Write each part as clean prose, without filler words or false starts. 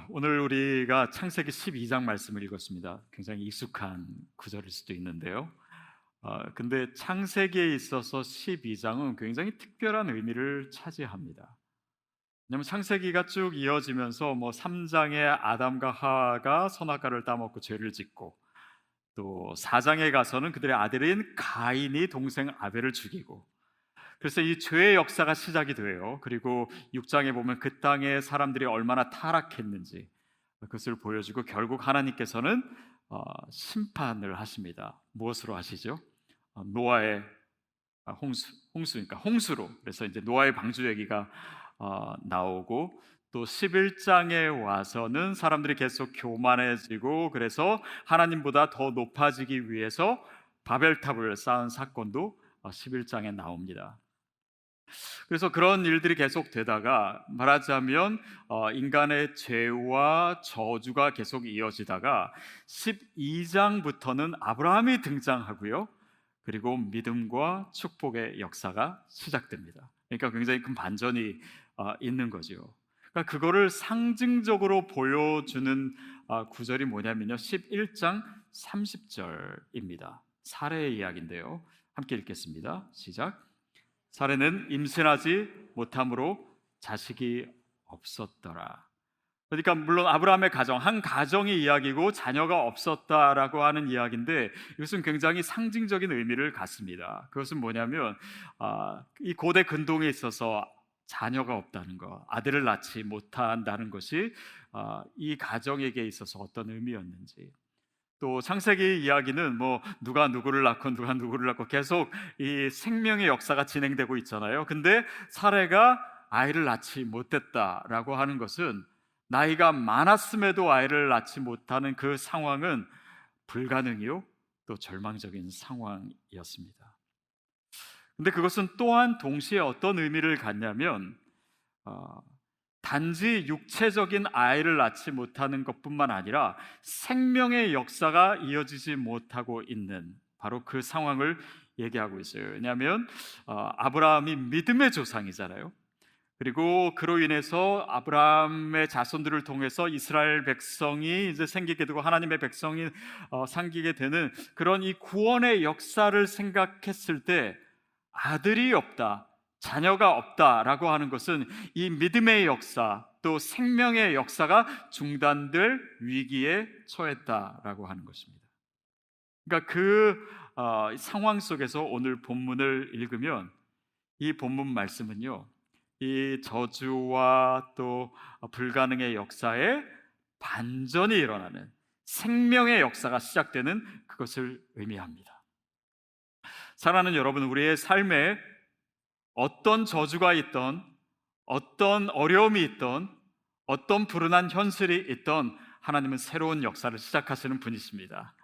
오늘 우리가 창세기 12장 말씀을 읽었습니다. 굉장히 익숙한 구절일 수도 있는데요. 근데 창세기에 있어서 12장은 굉장히 특별한 의미를 차지합니다. 왜냐하면 창세기가 쭉 이어지면서 3장에 아담과 하와가 선악과를 따먹고 죄를 짓고, 또 4장에 가서는 그들의 아들인 가인이 동생 아벨을 죽이고, 그래서 이 죄의 역사가 시작이 돼요. 그리고 6장에 보면 그 땅에 사람들이 얼마나 타락했는지 그것을 보여주고, 결국 하나님께서는 심판을 하십니다. 무엇으로 하시죠? 노아의 홍수니까 홍수로. 그래서 이제 노아의 방주 얘기가 나오고, 또 11장에 와서는 사람들이 계속 교만해지고, 그래서 하나님보다 더 높아지기 위해서 바벨탑을 쌓은 사건도 11장에 나옵니다. 그래서 그런 일들이 계속 되다가, 말하자면 인간의 죄와 저주가 계속 이어지다가 12장부터는 아브라함이 등장하고요, 그리고 믿음과 축복의 역사가 시작됩니다. 그러니까 굉장히 큰 반전이 있는 거죠. 그러니까 그거를 상징적으로 보여주는 구절이 뭐냐면요, 11장 30절입니다. 사례의 이야기인데요, 함께 읽겠습니다. 시작. 사례는 임신하지 못함으로 자식이 없었더라. 그러니까 물론 아브라함의 가정, 한 가정의 이야기고 자녀가 없었다라고 하는 이야기인데, 이것은 굉장히 상징적인 의미를 갖습니다. 그것은 뭐냐면 이 고대 근동에 있어서 자녀가 없다는 것, 아들을 낳지 못한다는 것이 이 가정에게 있어서 어떤 의미였는지, 또 창세기 이야기는 누가 누구를 낳고 누가 누구를 낳고 계속 이 생명의 역사가 진행되고 있잖아요. 근데 사례가 아이를 낳지 못했다라고 하는 것은, 나이가 많았음에도 아이를 낳지 못하는 그 상황은 불가능이요, 또 절망적인 상황이었습니다. 근데 그것은 또한 동시에 어떤 의미를 갖냐면, 어, 단지 육체적인 아이를 낳지 못하는 것뿐만 아니라 생명의 역사가 이어지지 못하고 있는, 바로 그 상황을 얘기하고 있어요. 왜냐하면 아브라함이 믿음의 조상이잖아요. 그리고 그로 인해서 아브라함의 자손들을 통해서 이스라엘 백성이 이제 생기게 되고, 하나님의 백성이 생기게 되는 그런 이 구원의 역사를 생각했을 때, 아들이 없다, 자녀가 없다라고 하는 것은 이 믿음의 역사, 또 생명의 역사가 중단될 위기에 처했다라고 하는 것입니다. 그러니까 그 상황 속에서 오늘 본문을 읽으면, 이 본문 말씀은요, 이 저주와 또 불가능의 역사에 반전이 일어나는, 생명의 역사가 시작되는 그것을 의미합니다. 사랑하는 여러분, 우리의 삶에 어떤 저주가 있던, 어떤 어려움이 있던, 어떤 불운한 현실이 있던, 하나님은 새로운 역사를 시작하시는 분이십니다.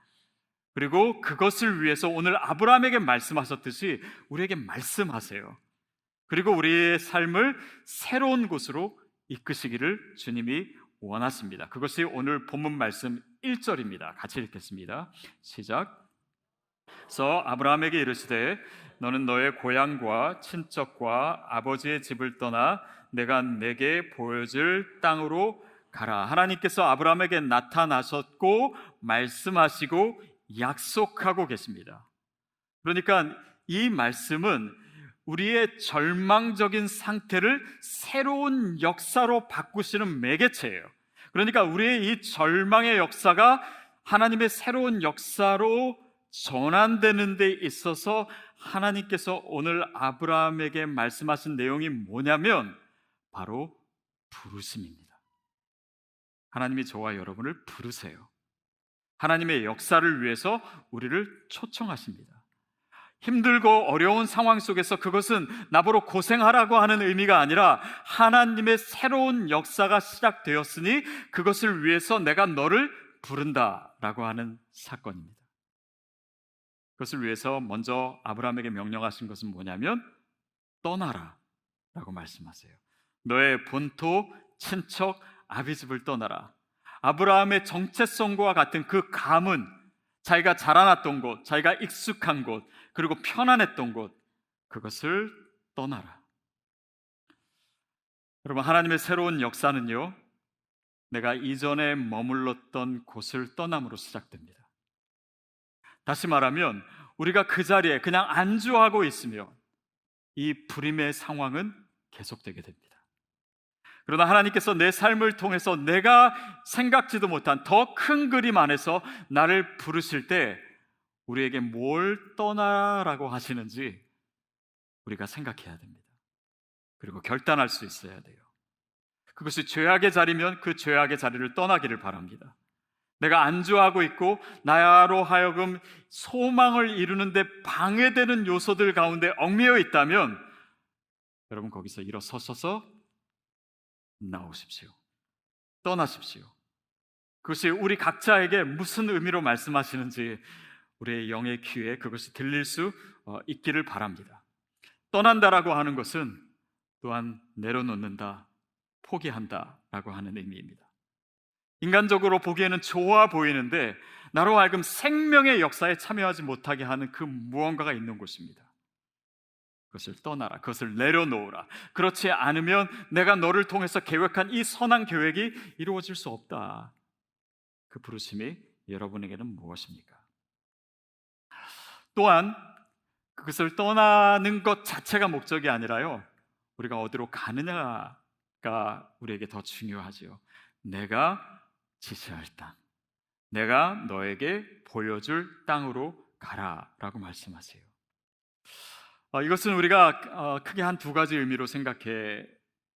그리고 그것을 위해서 오늘 아브라함에게 말씀하셨듯이 우리에게 말씀하세요. 그리고 우리의 삶을 새로운 곳으로 이끄시기를 주님이 원하십니다. 그것이 오늘 본문 말씀 1절입니다. 같이 읽겠습니다. 시작. 그래서 아브라함에게 이르시되, 너는 너의 고향과 친척과 아버지의 집을 떠나 내가 내게 보여줄 땅으로 가라. 하나님께서 아브라함에게 나타나셨고 말씀하시고 약속하고 계십니다. 그러니까 이 말씀은 우리의 절망적인 상태를 새로운 역사로 바꾸시는 매개체예요. 그러니까 우리의 이 절망의 역사가 하나님의 새로운 역사로 전환되는 데 있어서, 하나님께서 오늘 아브라함에게 말씀하신 내용이 뭐냐면 바로 부르심입니다. 하나님이 저와 여러분을 부르세요. 하나님의 역사를 위해서 우리를 초청하십니다. 힘들고 어려운 상황 속에서 그것은 나보고 고생하라고 하는 의미가 아니라, 하나님의 새로운 역사가 시작되었으니 그것을 위해서 내가 너를 부른다라고 하는 사건입니다. 그것을 위해서 먼저 아브라함에게 명령하신 것은 뭐냐면, 떠나라 라고 말씀하세요. 너의 본토, 친척, 아비집을 떠나라. 아브라함의 정체성과 같은 그 감은, 자기가 자라났던 곳, 자기가 익숙한 곳, 그리고 편안했던 곳, 그것을 떠나라. 여러분, 하나님의 새로운 역사는요, 내가 이전에 머물렀던 곳을 떠남으로 시작됩니다. 다시 말하면 우리가 그 자리에 그냥 안주하고 있으며 이 불임의 상황은 계속되게 됩니다. 그러나 하나님께서 내 삶을 통해서 내가 생각지도 못한 더 큰 그림 안에서 나를 부르실 때 우리에게 뭘 떠나라고 하시는지 우리가 생각해야 됩니다. 그리고 결단할 수 있어야 돼요. 그것이 죄악의 자리면 그 죄악의 자리를 떠나기를 바랍니다. 내가 안주하고 있고 나로 하여금 소망을 이루는데 방해되는 요소들 가운데 얽매여 있다면 여러분 거기서 일어서셔서 나오십시오. 떠나십시오. 그것이 우리 각자에게 무슨 의미로 말씀하시는지 우리의 영의 귀에 그것이 들릴 수 있기를 바랍니다. 떠난다라고 하는 것은 또한 내려놓는다, 포기한다라고 하는 의미입니다. 인간적으로 보기에는 좋아 보이는데 나로 하여금 생명의 역사에 참여하지 못하게 하는 그 무언가가 있는 곳입니다. 그것을 떠나라, 그것을 내려놓으라. 그렇지 않으면 내가 너를 통해서 계획한 이 선한 계획이 이루어질 수 없다. 그 부르심이 여러분에게는 무엇입니까? 또한 그것을 떠나는 것 자체가 목적이 아니라요, 우리가 어디로 가느냐가 우리에게 더 중요하지요. 내가 지시할 땅, 내가 너에게 보여줄 땅으로 가라라고 말씀하세요. 이것은 우리가 크게 한 두 가지 의미로 생각해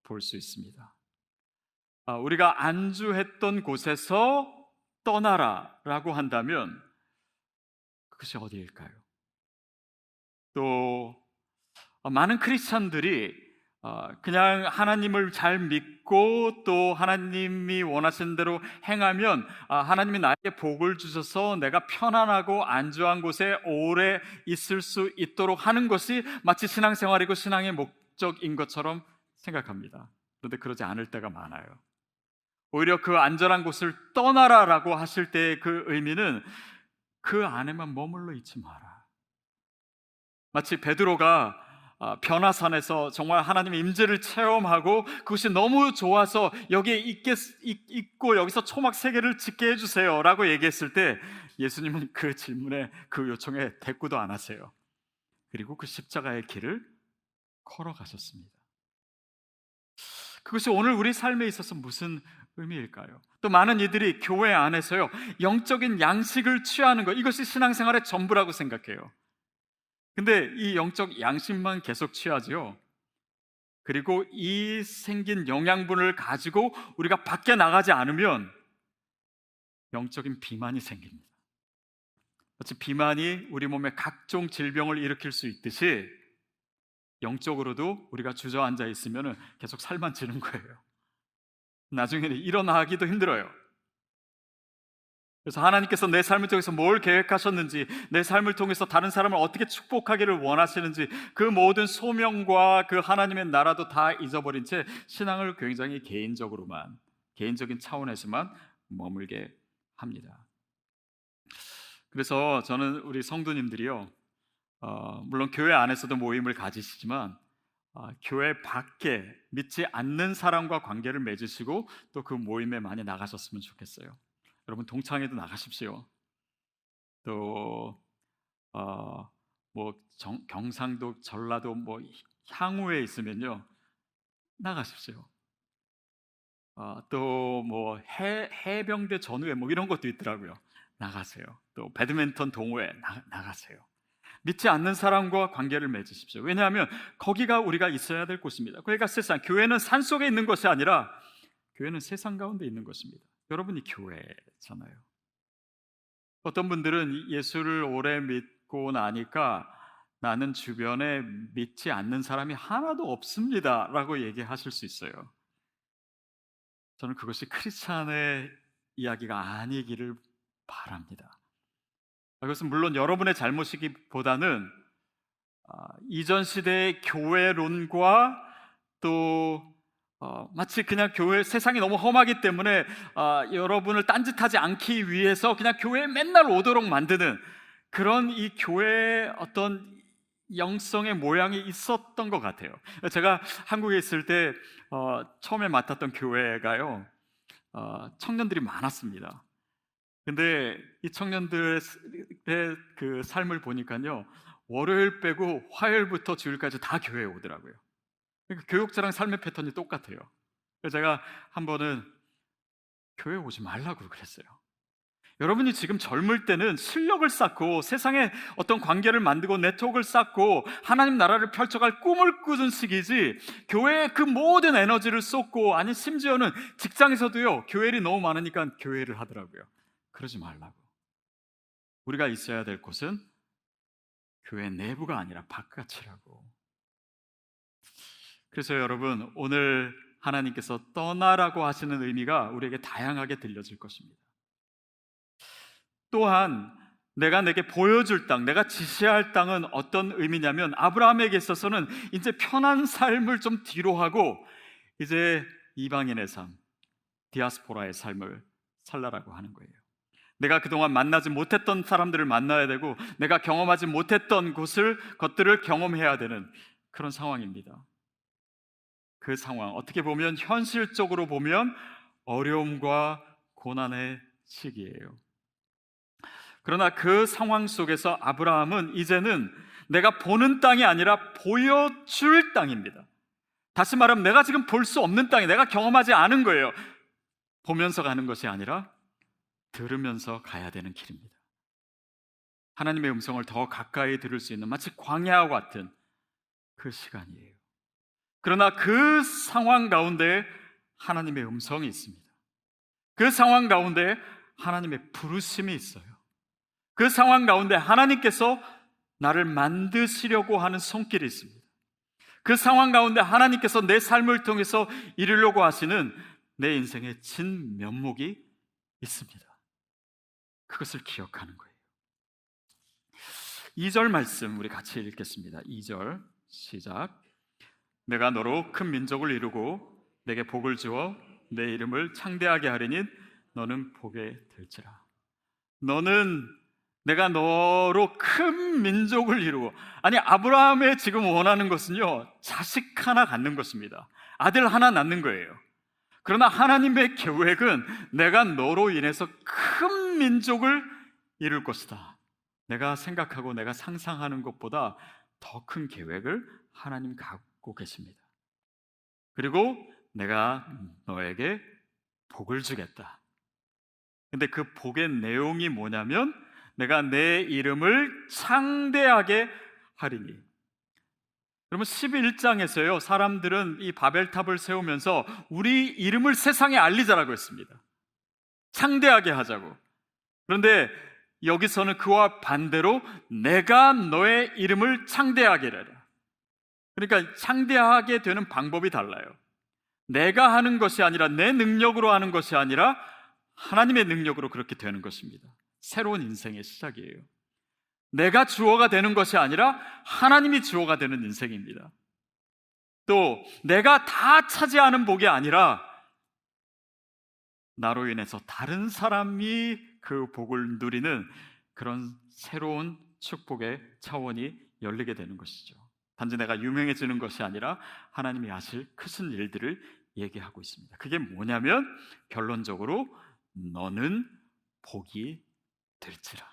볼 수 있습니다. 우리가 안주했던 곳에서 떠나라라고 한다면 그것이 어디일까요? 또 많은 크리스찬들이 그냥 하나님을 잘 믿고 또 하나님이 원하시는 대로 행하면 하나님이 나에게 복을 주셔서 내가 편안하고 안주한 곳에 오래 있을 수 있도록 하는 것이 마치 신앙생활이고 신앙의 목적인 것처럼 생각합니다. 그런데 그러지 않을 때가 많아요. 오히려 그 안전한 곳을 떠나라라고 하실 때의 그 의미는 그 안에만 머물러 있지 마라. 마치 베드로가 변화산에서 정말 하나님의 임재를 체험하고 그것이 너무 좋아서 여기에 있고 여기서 초막 3개를 짓게 해주세요 라고 얘기했을 때 예수님은 그 질문에, 그 요청에 대꾸도 안 하세요. 그리고 그 십자가의 길을 걸어가셨습니다. 그것이 오늘 우리 삶에 있어서 무슨 의미일까요? 또 많은 이들이 교회 안에서요, 영적인 양식을 취하는 것, 이것이 신앙생활의 전부라고 생각해요. 근데 이 영적 양식만 계속 취하죠. 그리고 이 생긴 영양분을 가지고 우리가 밖에 나가지 않으면 영적인 비만이 생깁니다. 마치 비만이 우리 몸에 각종 질병을 일으킬 수 있듯이 영적으로도 우리가 주저앉아 있으면 계속 살만 찌는 거예요. 나중에는 일어나기도 힘들어요. 그래서 하나님께서 내 삶을 통해서 뭘 계획하셨는지, 내 삶을 통해서 다른 사람을 어떻게 축복하기를 원하시는지, 그 모든 소명과 그 하나님의 나라도 다 잊어버린 채 신앙을 굉장히 개인적인 차원에서만 머물게 합니다. 그래서 저는 우리 성도님들이요, 물론 교회 안에서도 모임을 가지시지만 교회 밖에 믿지 않는 사람과 관계를 맺으시고 또 그 모임에 많이 나가셨으면 좋겠어요. 여러분 동창회도 나가십시오. 또 경상도, 전라도 향후에 있으면요 나가십시오. 또 해병대 전후회 이런 것도 있더라고요. 나가세요. 또 배드민턴 동호회 나가세요. 믿지 않는 사람과 관계를 맺으십시오. 왜냐하면 거기가 우리가 있어야 될 곳입니다. 그러니까 교회는 산속에 있는 것이 아니라 교회는 세상 가운데 있는 것입니다. 여러분이 교회잖아요. 어떤 분들은 예수를 오래 믿고 나니까 나는 주변에 믿지 않는 사람이 하나도 없습니다 라고 얘기하실 수 있어요. 저는 그것이 크리스찬의 이야기가 아니기를 바랍니다. 그것은 물론 여러분의 잘못이기보다는 이전 시대의 교회론과 또 마치 그냥 세상이 너무 험하기 때문에 여러분을 딴짓하지 않기 위해서 그냥 교회에 맨날 오도록 만드는 그런 이 교회의 어떤 영성의 모양이 있었던 것 같아요. 제가 한국에 있을 때 처음에 맡았던 교회가요, 청년들이 많았습니다. 근데 이 청년들의 그 삶을 보니까요, 월요일 빼고 화요일부터 주일까지 다 교회에 오더라고요. 그러니까 교육자랑 삶의 패턴이 똑같아요. 그래서 제가 한 번은 교회 오지 말라고 그랬어요. 여러분이 지금 젊을 때는 실력을 쌓고 세상에 어떤 관계를 만들고 네트워크를 쌓고 하나님 나라를 펼쳐갈 꿈을 꾸는 시기지, 교회에 그 모든 에너지를 쏟고, 아니 심지어는 직장에서도요, 교회 일이 너무 많으니까 교회를 하더라고요. 그러지 말라고. 우리가 있어야 될 곳은 교회 내부가 아니라 바깥이라고. 그래서 여러분, 오늘 하나님께서 떠나라고 하시는 의미가 우리에게 다양하게 들려질 것입니다. 또한 내가 내게 보여줄 땅, 내가 지시할 땅은 어떤 의미냐면, 아브라함에게 있어서는 이제 편한 삶을 좀 뒤로 하고 이제 이방인의 삶, 디아스포라의 삶을 살라라고 하는 거예요. 내가 그동안 만나지 못했던 사람들을 만나야 되고, 내가 경험하지 못했던 것들을 경험해야 되는 그런 상황입니다. 그 상황, 어떻게 보면 현실적으로 보면 어려움과 고난의 시기예요. 그러나 그 상황 속에서 아브라함은 이제는 내가 보는 땅이 아니라 보여줄 땅입니다. 다시 말하면 내가 지금 볼 수 없는 땅이, 내가 경험하지 않은 거예요. 보면서 가는 것이 아니라 들으면서 가야 되는 길입니다. 하나님의 음성을 더 가까이 들을 수 있는, 마치 광야와 같은 그 시간이에요. 그러나 그 상황 가운데 하나님의 음성이 있습니다. 그 상황 가운데 하나님의 부르심이 있어요. 그 상황 가운데 하나님께서 나를 만드시려고 하는 손길이 있습니다. 그 상황 가운데 하나님께서 내 삶을 통해서 이루려고 하시는 내 인생의 진면목이 있습니다. 그것을 기억하는 거예요. 2절 말씀 우리 같이 읽겠습니다. 2절 시작. 내가 너로 큰 민족을 이루고 내게 복을 주어 내 이름을 창대하게 하리니 너는 복에 들지라. 내가 너로 큰 민족을 이루고, 아니 아브라함의 지금 원하는 것은요, 자식 하나 갖는 것입니다. 아들 하나 낳는 거예요. 그러나 하나님의 계획은 내가 너로 인해서 큰 민족을 이룰 것이다. 내가 생각하고 내가 상상하는 것보다 더 큰 계획을 하나님 갖고 계십니다. 그리고 내가 너에게 복을 주겠다. 근데 그 복의 내용이 뭐냐면, 내가 내 이름을 창대하게 하리니. 여러분 11장에서요, 사람들은 이 바벨탑을 세우면서 우리 이름을 세상에 알리자라고 했습니다. 창대하게 하자고. 그런데 여기서는 그와 반대로 내가 너의 이름을 창대하게 하리라. 그러니까 창대하게 되는 방법이 달라요. 내가 하는 것이 아니라, 내 능력으로 하는 것이 아니라 하나님의 능력으로 그렇게 되는 것입니다. 새로운 인생의 시작이에요. 내가 주어가 되는 것이 아니라 하나님이 주어가 되는 인생입니다. 또 내가 다 차지하는 복이 아니라 나로 인해서 다른 사람이 그 복을 누리는 그런 새로운 축복의 차원이 열리게 되는 것이죠. 단지 내가 유명해지는 것이 아니라 하나님이 하실 크신 일들을 얘기하고 있습니다. 그게 뭐냐면, 결론적으로 너는 복이 될지라.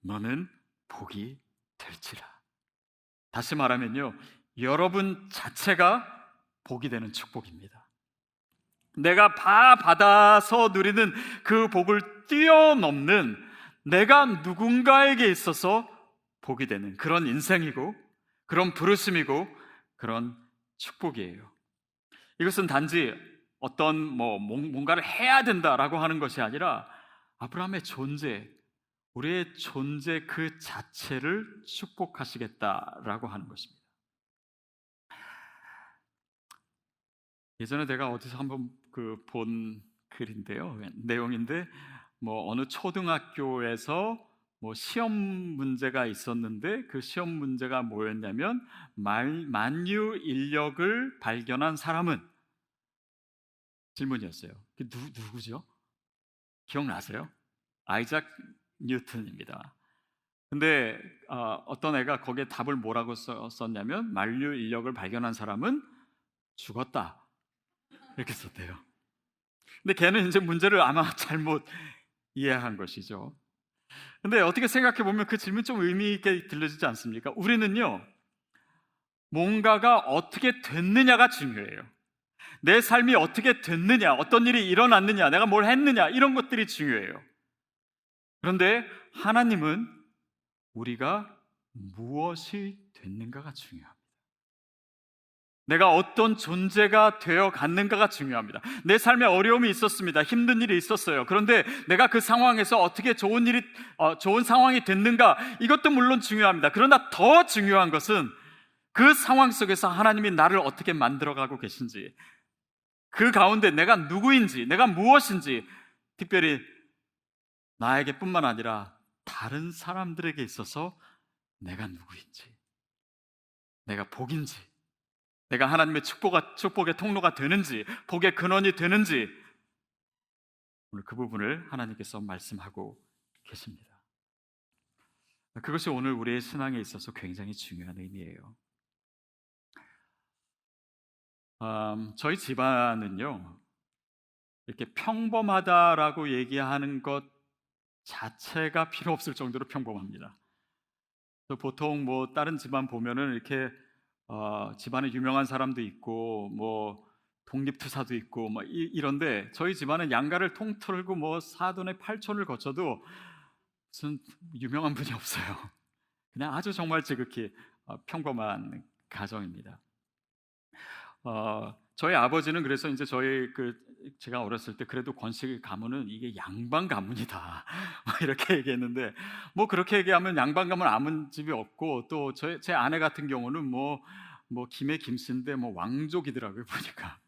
너는 복이 될지라. 다시 말하면요, 여러분 자체가 복이 되는 축복입니다. 내가 다 받아서 누리는 그 복을 뛰어넘는, 내가 누군가에게 있어서 복이 되는 그런 인생이고, 그런 부르심이고, 그런 축복이에요. 이것은 단지 어떤 뭔가를 해야 된다라고 하는 것이 아니라 아브라함의 존재, 우리의 존재 그 자체를 축복하시겠다라고 하는 것입니다. 예전에 제가 어디서 한번 본 글인데요, 내용인데, 어느 초등학교에서 시험 문제가 있었는데, 그 시험 문제가 뭐였냐면, 만유 인력을 발견한 사람은, 질문이었어요. 누구죠? 기억나세요? 아이작 뉴턴입니다. 근데 어떤 애가 거기에 답을 뭐라고 썼냐면, 만유 인력을 발견한 사람은 죽었다, 이렇게 썼대요. 근데 걔는 이제 문제를 아마 잘못 이해한 것이죠. 근데 어떻게 생각해 보면 그 질문 좀 의미 있게 들려지지 않습니까? 우리는요, 뭔가가 어떻게 됐느냐가 중요해요. 내 삶이 어떻게 됐느냐, 어떤 일이 일어났느냐, 내가 뭘 했느냐, 이런 것들이 중요해요. 그런데 하나님은 우리가 무엇이 됐는가가 중요합니다. 내가 어떤 존재가 되어 갔는가가 중요합니다. 내 삶에 어려움이 있었습니다. 힘든 일이 있었어요. 그런데 내가 그 상황에서 어떻게 좋은 상황이 됐는가, 이것도 물론 중요합니다. 그러나 더 중요한 것은 그 상황 속에서 하나님이 나를 어떻게 만들어가고 계신지, 그 가운데 내가 누구인지, 내가 무엇인지, 특별히 나에게 뿐만 아니라 다른 사람들에게 있어서 내가 누구인지, 내가 복인지, 내가 하나님의 축복의 통로가 되는지, 복의 근원이 되는지, 오늘 그 부분을 하나님께서 말씀하고 계십니다. 그것이 오늘 우리의 신앙에 있어서 굉장히 중요한 의미예요. 저희 집안은요, 이렇게 평범하다라고 얘기하는 것 자체가 필요 없을 정도로 평범합니다. 보통 뭐 다른 집안 보면은 이렇게 집안에 유명한 사람도 있고 뭐 독립투사도 있고 뭐 이런데 저희 집안은 양가를 통틀고 뭐 사돈의 팔촌을 거쳐도 무슨 유명한 분이 없어요. 그냥 아주 정말 지극히 평범한 가정입니다. 저희 아버지는 그래서 이제 제가 어렸을 때 그래도 권씨 가문은 이게 양반 가문이다 이렇게 얘기했는데, 뭐 그렇게 얘기하면 양반 가문 아무 집이 없고, 또 제 아내 같은 경우는 뭐 김의 김씨인데 뭐 왕족이더라고요 보니까.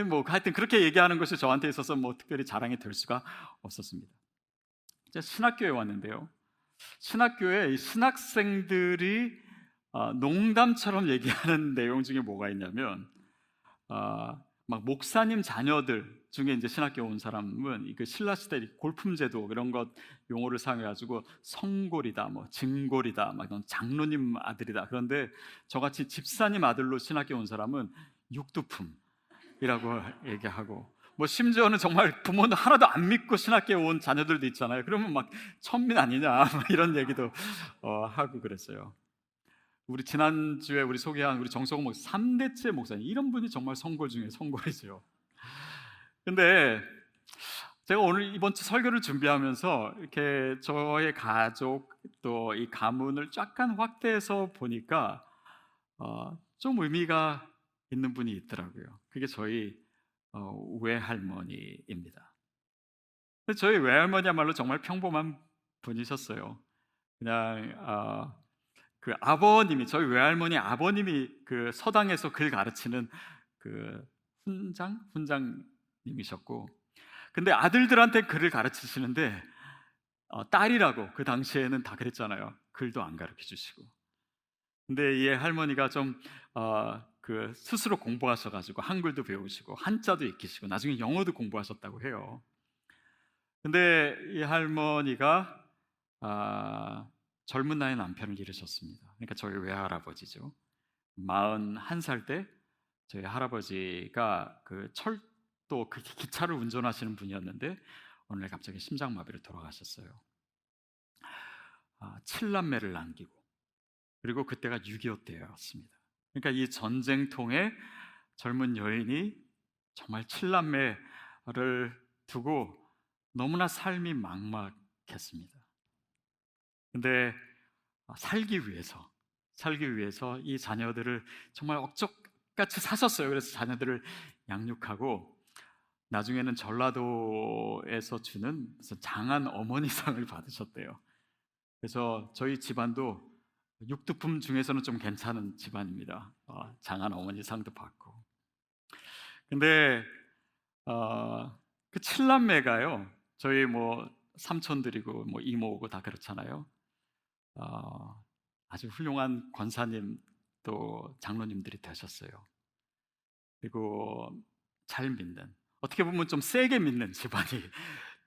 뭐 하여튼 그렇게 얘기하는 것이 저한테 있어서 뭐 특별히 자랑이 될 수가 없었습니다. 이제 신학교에 왔는데요, 신학교에 이 신학생들이 농담처럼 얘기하는 내용 중에 뭐가 있냐면, 막 목사님 자녀들 중에 이제 신학교 온 사람은 그 신라 시대 골품제도 이런 것 용어를 사용해가지고 성골이다, 뭐 증골이다, 막 이런 장로님 아들이다. 그런데 저같이 집사님 아들로 신학교 온 사람은 육두품이라고 얘기하고, 뭐 심지어는 정말 부모는 하나도 안 믿고 신학교에 온 자녀들도 있잖아요. 그러면 막 천민 아니냐 막 이런 얘기도 하고 그랬어요. 우리 지난주에 우리 소개한 우리 정성호 목사 3대째 목사님, 이런 분이 정말 성골 중에 성골이죠. 근데 제가 오늘 이번 주 설교를 준비하면서 이렇게 저의 가족 또 이 가문을 약간 확대해서 보니까 좀 의미가 있는 분이 있더라고요. 그게 저희 외할머니입니다. 저희 외할머니야말로 정말 평범한 분이셨어요. 그냥 그 아버님이, 저희 외할머니 아버님이 그 서당에서 글 가르치는 그 훈장님이셨고, 근데 아들들한테 글을 가르치시는데 딸이라고 그 당시에는 다 그랬잖아요. 글도 안 가르쳐 주시고. 근데 이 할머니가 좀 그 스스로 공부하셔가지고 한글도 배우시고 한자도 익히시고 나중에 영어도 공부하셨다고 해요. 근데 이 할머니가 젊은 나이에 남편을 잃으셨습니다. 그러니까 저희 외할아버지죠. 41살 때 저희 할아버지가 그 철도 그 기차를 운전하시는 분이었는데 어느 날 갑자기 심장마비로 돌아가셨어요. 7남매를 남기고, 그리고 그때가 6.25 때였습니다. 그러니까 이 전쟁통에 젊은 여인이 정말 7남매를 두고 너무나 삶이 막막했습니다. 근데 살기 위해서 이 자녀들을 정말 억적같이 사셨어요. 그래서 자녀들을 양육하고 나중에는 전라도에서 주는 무슨 장한 어머니상을 받으셨대요. 그래서 저희 집안도 육두품 중에서는 좀 괜찮은 집안입니다. 장한 어머니상도 받고. 근데 그 칠남매가요, 저희 뭐 삼촌들이고 뭐 이모고 다 그렇잖아요. 아주 훌륭한 권사님 또 장로님들이 되셨어요. 그리고 잘 믿는, 어떻게 보면 좀 세게 믿는 집안이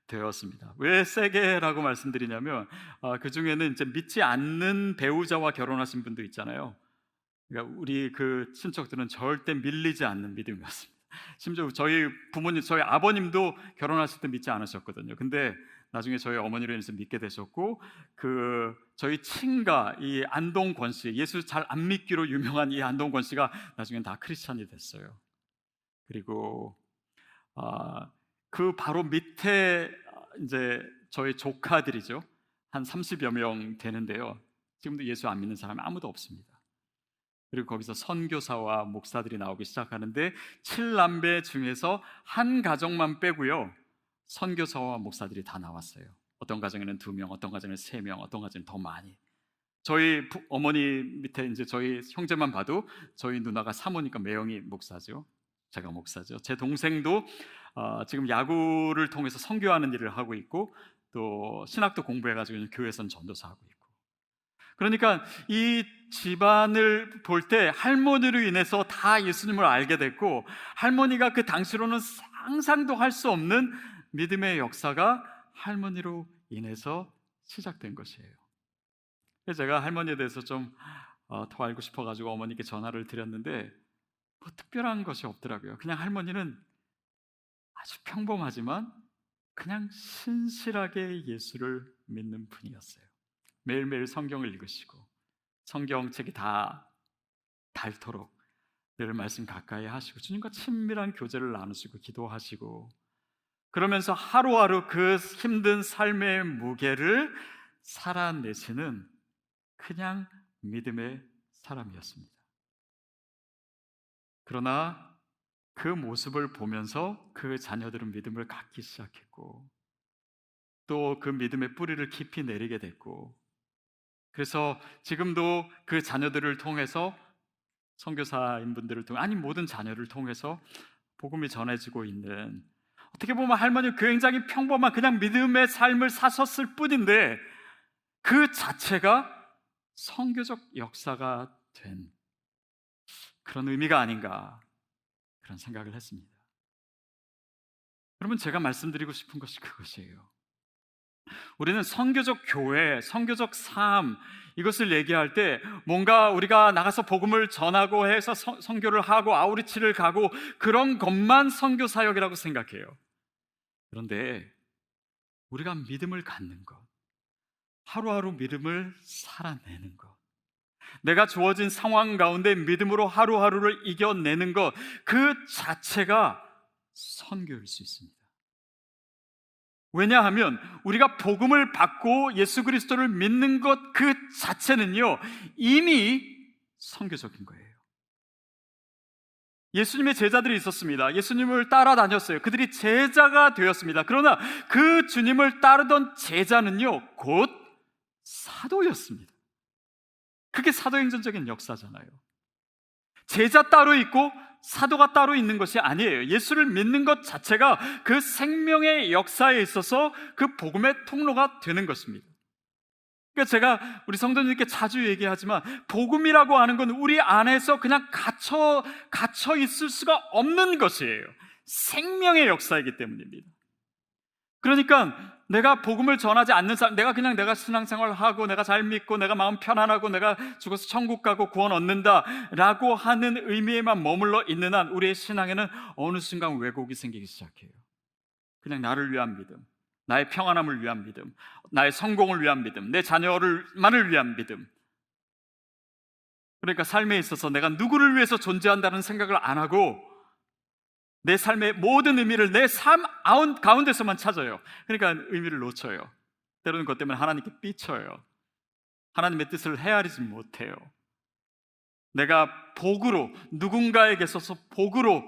되었습니다. 왜 세게라고 말씀드리냐면 그 중에는 이제 믿지 않는 배우자와 결혼하신 분도 있잖아요. 그러니까 우리 그 친척들은 절대 밀리지 않는 믿음이었습니다. 심지어 저희 부모님, 저희 아버님도 결혼하실 때 믿지 않으셨거든요. 근데 나중에 저희 어머니로 인해서 믿게 되셨고, 저희 친가 이 안동권 씨, 예수 잘 안 믿기로 유명한 이 안동권 씨가 나중엔 다 크리스찬이 됐어요. 그리고 그 바로 밑에 이제 저희 조카들이죠. 한 30여 명 되는데요. 지금도 예수 안 믿는 사람이 아무도 없습니다. 그리고 거기서 선교사와 목사들이 나오기 시작하는데 7남매 중에서 한 가정만 빼고요, 선교사와 목사들이 다 나왔어요. 어떤 가정에는 2명, 어떤 가정에는 3명, 어떤 가정에는 더 많이. 저희 어머니 밑에 이제 저희 형제만 봐도 저희 누나가 사모니까 매형이 목사죠. 제가 목사죠. 제 동생도 지금 야구를 통해서 선교하는 일을 하고 있고, 또 신학도 공부해가지고 교회에서는 전도사 하고 있고. 그러니까 이 집안을 볼 때 할머니로 인해서 다 예수님을 알게 됐고, 할머니가 그 당시로는 상상도 할 수 없는 믿음의 역사가 할머니로 인해서 시작된 것이에요. 그래서 제가 할머니에 대해서 좀 더 알고 싶어가지고 어머니께 전화를 드렸는데 뭐 특별한 것이 없더라고요. 그냥 할머니는 아주 평범하지만 그냥 신실하게 예수를 믿는 분이었어요. 매일매일 성경을 읽으시고 성경책이 다 닳도록 늘 말씀 가까이 하시고 주님과 친밀한 교제를 나누시고 기도하시고, 그러면서 하루하루 그 힘든 삶의 무게를 살아내시는 그냥 믿음의 사람이었습니다. 그러나 그 모습을 보면서 그 자녀들은 믿음을 갖기 시작했고, 또 그 믿음의 뿌리를 깊이 내리게 됐고, 그래서 지금도 그 자녀들을 통해서, 선교사인 분들을 통해, 아니 모든 자녀를 통해서 복음이 전해지고 있는, 어떻게 보면 할머니는 굉장히 평범한 그냥 믿음의 삶을 사셨을 뿐인데 그 자체가 선교적 역사가 된 그런 의미가 아닌가, 그런 생각을 했습니다. 여러분, 제가 말씀드리고 싶은 것이 그것이에요. 우리는 선교적 교회, 선교적 삶, 이것을 얘기할 때 뭔가 우리가 나가서 복음을 전하고 해서 선교를 하고 아우리치를 가고 그런 것만 선교 사역이라고 생각해요. 그런데 우리가 믿음을 갖는 것, 하루하루 믿음을 살아내는 것, 내가 주어진 상황 가운데 믿음으로 하루하루를 이겨내는 것, 그 자체가 선교일 수 있습니다. 왜냐하면 우리가 복음을 받고 예수 그리스도를 믿는 것 그 자체는요, 이미 선교적인 거예요. 예수님의 제자들이 있었습니다. 예수님을 따라다녔어요. 그들이 제자가 되었습니다. 그러나 그 주님을 따르던 제자는요, 곧 사도였습니다. 그게 사도행전적인 역사잖아요. 제자 따로 있고 사도가 따로 있는 것이 아니에요. 예수를 믿는 것 자체가 그 생명의 역사에 있어서 그 복음의 통로가 되는 것입니다. 그러니까 제가 우리 성도님께 자주 얘기하지만, 복음이라고 하는 건 우리 안에서 그냥 갇혀 있을 수가 없는 것이에요. 생명의 역사이기 때문입니다. 그러니까 내가 복음을 전하지 않는 사람, 내가 신앙생활 하고 내가 잘 믿고 내가 마음 편안하고 내가 죽어서 천국 가고 구원 얻는다라고 하는 의미에만 머물러 있는 한 우리의 신앙에는 어느 순간 왜곡이 생기기 시작해요. 그냥 나를 위한 믿음, 나의 평안함을 위한 믿음, 나의 성공을 위한 믿음, 내 자녀만을 위한 믿음. 그러니까 삶에 있어서 내가 누구를 위해서 존재한다는 생각을 안 하고 내 삶의 모든 의미를 내 삶 가운데서만 찾아요. 그러니까 의미를 놓쳐요. 때로는 그것 때문에 하나님께 삐쳐요. 하나님의 뜻을 헤아리지 못해요. 내가 복으로, 누군가에게 있어서 복으로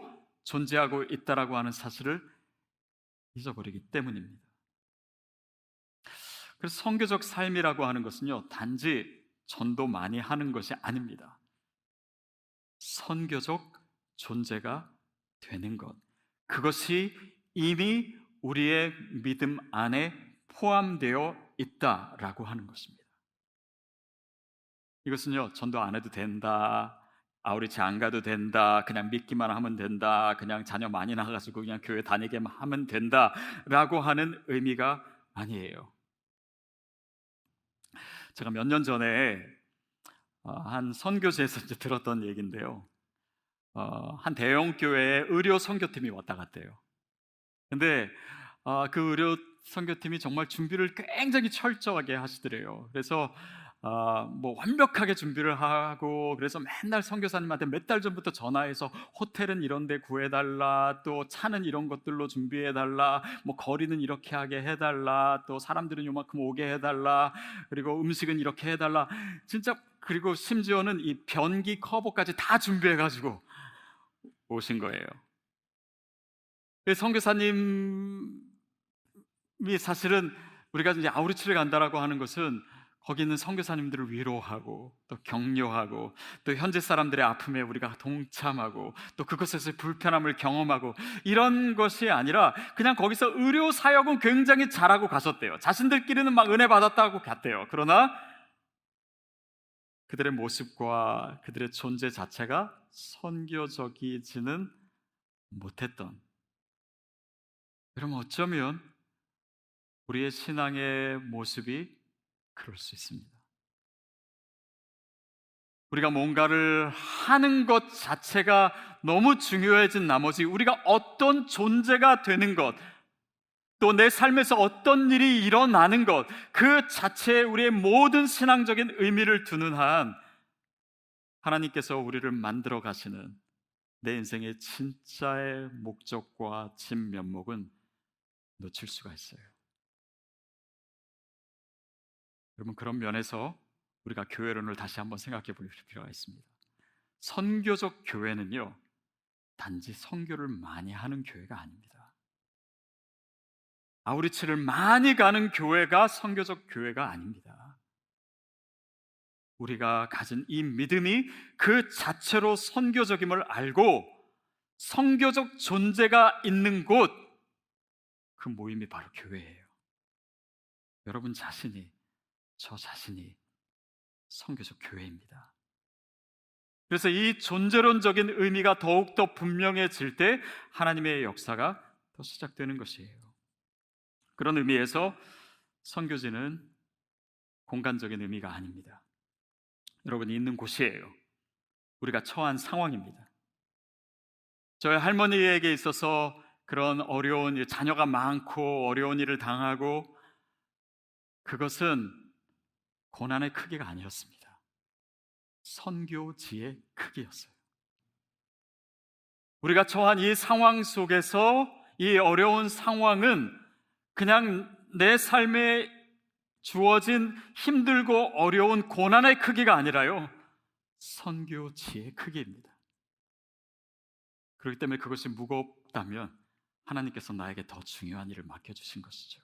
존재하고 있다라고 하는 사실을 잊어버리기 때문입니다. 그래서 선교적 삶이라고 하는 것은요, 단지 전도 많이 하는 것이 아닙니다. 선교적 존재가 되는 것, 그것이 이미 우리의 믿음 안에 포함되어 있다라고 하는 것입니다. 이것은요, 전도 안 해도 된다, 아우리치 안 가도 된다, 그냥 믿기만 하면 된다, 그냥 자녀 많이 낳아가지고 그냥 교회 다니게만 하면 된다라고 하는 의미가 아니에요. 제가 몇 년 전에 한 선교지에서 들었던 얘기인데요, 한 대형 교회에 의료 선교팀이 왔다 갔대요. 근데 그 의료 선교팀이 정말 준비를 굉장히 철저하게 하시더래요. 그래서 뭐 완벽하게 준비를 하고, 그래서 맨날 선교사님한테 몇 달 전부터 전화해서 호텔은 이런 데 구해달라, 또 차는 이런 것들로 준비해달라, 뭐 거리는 이렇게 하게 해달라, 또 사람들은 요만큼 오게 해달라, 그리고 음식은 이렇게 해달라, 진짜. 그리고 심지어는 이 변기 커버까지 다 준비해가지고 오신 거예요. 선교사님이 사실은, 우리가 이제 아우리치를 간다라고 하는 것은 거기 있는 선교사님들을 위로하고 또 격려하고, 또 현지 사람들의 아픔에 우리가 동참하고, 또 그것에서의 불편함을 경험하고, 이런 것이 아니라 그냥 거기서 의료 사역은 굉장히 잘하고 가셨대요. 자신들끼리는 막 은혜 받았다고 갔대요. 그러나 그들의 모습과 그들의 존재 자체가 선교적이지는 못했던, 그럼 어쩌면 우리의 신앙의 모습이 그럴 수 있습니다. 우리가 뭔가를 하는 것 자체가 너무 중요해진 나머지, 우리가 어떤 존재가 되는 것, 또 내 삶에서 어떤 일이 일어나는 것, 그 자체에 우리의 모든 신앙적인 의미를 두는 한, 하나님께서 우리를 만들어 가시는 내 인생의 진짜의 목적과 진면목은 놓칠 수가 있어요. 여러분, 그런 면에서 우리가 교회론을 다시 한번 생각해 볼 필요가 있습니다. 선교적 교회는요, 단지 선교를 많이 하는 교회가 아닙니다. 아우리치를 많이 가는 교회가 선교적 교회가 아닙니다. 우리가 가진 이 믿음이 그 자체로 선교적임을 알고, 선교적 존재가 있는 곳, 그 모임이 바로 교회예요. 여러분 자신이, 저 자신이 선교적 교회입니다. 그래서 이 존재론적인 의미가 더욱더 분명해질 때 하나님의 역사가 더 시작되는 것이에요. 그런 의미에서 선교지는 공간적인 의미가 아닙니다. 여러분이 있는 곳이에요. 우리가 처한 상황입니다. 저희 할머니에게 있어서 그런 어려운, 자녀가 많고 어려운 일을 당하고, 그것은 고난의 크기가 아니었습니다. 선교지의 크기였어요. 우리가 처한 이 상황 속에서, 이 어려운 상황은 그냥 내 삶에 주어진 힘들고 어려운 고난의 크기가 아니라요, 선교지의 크기입니다. 그렇기 때문에 그것이 무겁다면 하나님께서 나에게 더 중요한 일을 맡겨주신 것이죠.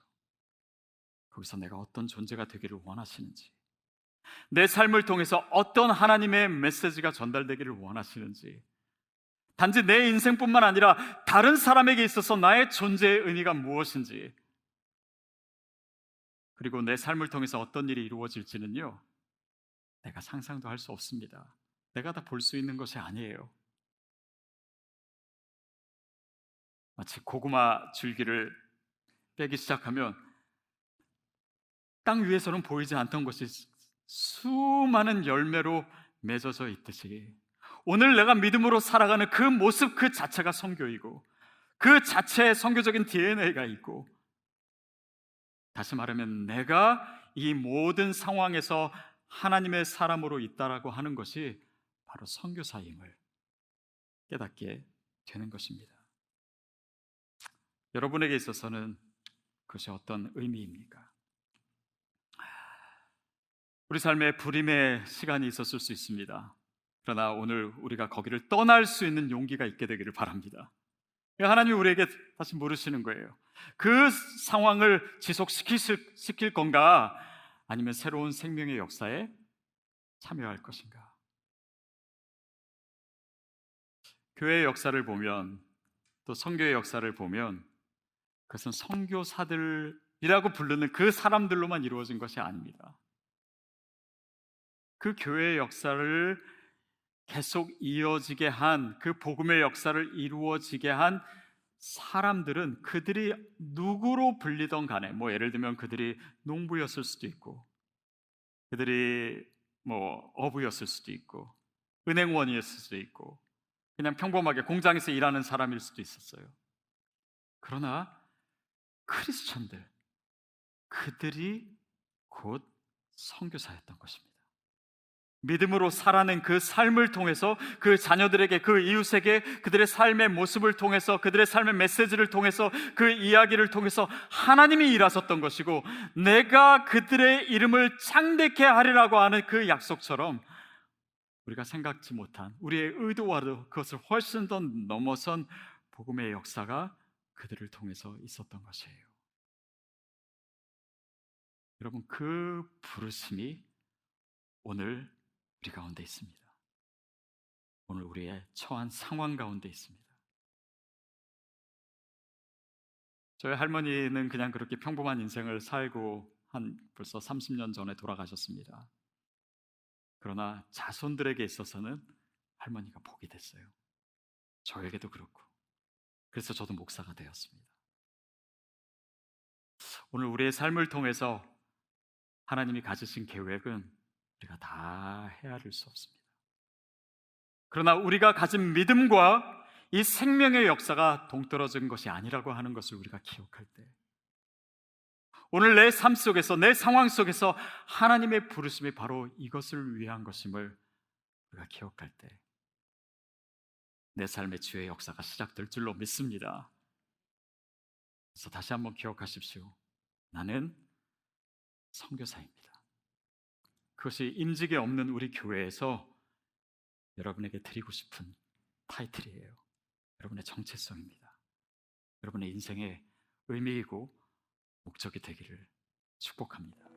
거기서 내가 어떤 존재가 되기를 원하시는지, 내 삶을 통해서 어떤 하나님의 메시지가 전달되기를 원하시는지, 단지 내 인생뿐만 아니라 다른 사람에게 있어서 나의 존재의 의미가 무엇인지, 그리고 내 삶을 통해서 어떤 일이 이루어질지는요, 내가 상상도 할 수 없습니다. 내가 다 볼 수 있는 것이 아니에요. 마치 고구마 줄기를 빼기 시작하면 땅 위에서는 보이지 않던 것이 수많은 열매로 맺어져 있듯이, 오늘 내가 믿음으로 살아가는 그 모습 그 자체가 선교이고, 그 자체에 선교적인 DNA가 있고, 다시 말하면 내가 이 모든 상황에서 하나님의 사람으로 있다라고 하는 것이 바로 선교사임을 깨닫게 되는 것입니다. 여러분에게 있어서는 그것이 어떤 의미입니까? 우리 삶에 불임의 시간이 있었을 수 있습니다. 그러나 오늘 우리가 거기를 떠날 수 있는 용기가 있게 되기를 바랍니다. 하나님이 우리에게 다시 물으시는 거예요. 그 상황을 지속시킬 건가, 아니면 새로운 생명의 역사에 참여할 것인가? 교회의 역사를 보면, 또 선교의 역사를 보면, 그것은 선교사들이라고 부르는 그 사람들로만 이루어진 것이 아닙니다. 그 교회의 역사를 계속 이어지게 한, 그 복음의 역사를 이루어지게 한 사람들은 그들이 누구로 불리던 간에, 뭐 예를 들면 그들이 농부였을 수도 있고, 그들이 뭐 어부였을 수도 있고, 은행원이었을 수도 있고, 그냥 평범하게 공장에서 일하는 사람일 수도 있었어요. 그러나 크리스천들, 그들이 곧 선교사였던 것입니다. 믿음으로 살아낸 그 삶을 통해서 그 자녀들에게, 그 이웃에게 그들의 삶의 모습을 통해서, 그들의 삶의 메시지를 통해서, 그 이야기를 통해서 하나님이 일하셨던 것이고, 내가 그들의 이름을 창대케 하리라고 하는 그 약속처럼 우리가 생각지 못한 우리의 의도와도 그것을 훨씬 더 넘어선 복음의 역사가 그들을 통해서 있었던 것이에요. 여러분, 그 부르심이 오늘 우리 가운데 있습니다. 오늘 우리의 처한 상황 가운데 있습니다. 저희 할머니는 그냥 그렇게 평범한 인생을 살고 벌써 30년 전에 돌아가셨습니다. 그러나 자손들에게 있어서는 할머니가 복이 됐어요. 저에게도 그렇고. 그래서 저도 목사가 되었습니다. 오늘 우리의 삶을 통해서 하나님이 가지신 계획은 우리가 다 헤아릴 수 없습니다. 그러나 우리가 가진 믿음과 이 생명의 역사가 동떨어진 것이 아니라고 하는 것을 우리가 기억할 때, 오늘 내 삶 속에서, 내 상황 속에서 하나님의 부르심이 바로 이것을 위한 것임을 우리가 기억할 때, 내 삶의 주의 역사가 시작될 줄로 믿습니다. 그래서 다시 한번 기억하십시오. 나는 선교사입니다. 그것이 임직에 없는 우리 교회에서 여러분에게 드리고 싶은 타이틀이에요. 여러분의 정체성입니다. 여러분의 인생의 의미이고 목적이 되기를 축복합니다.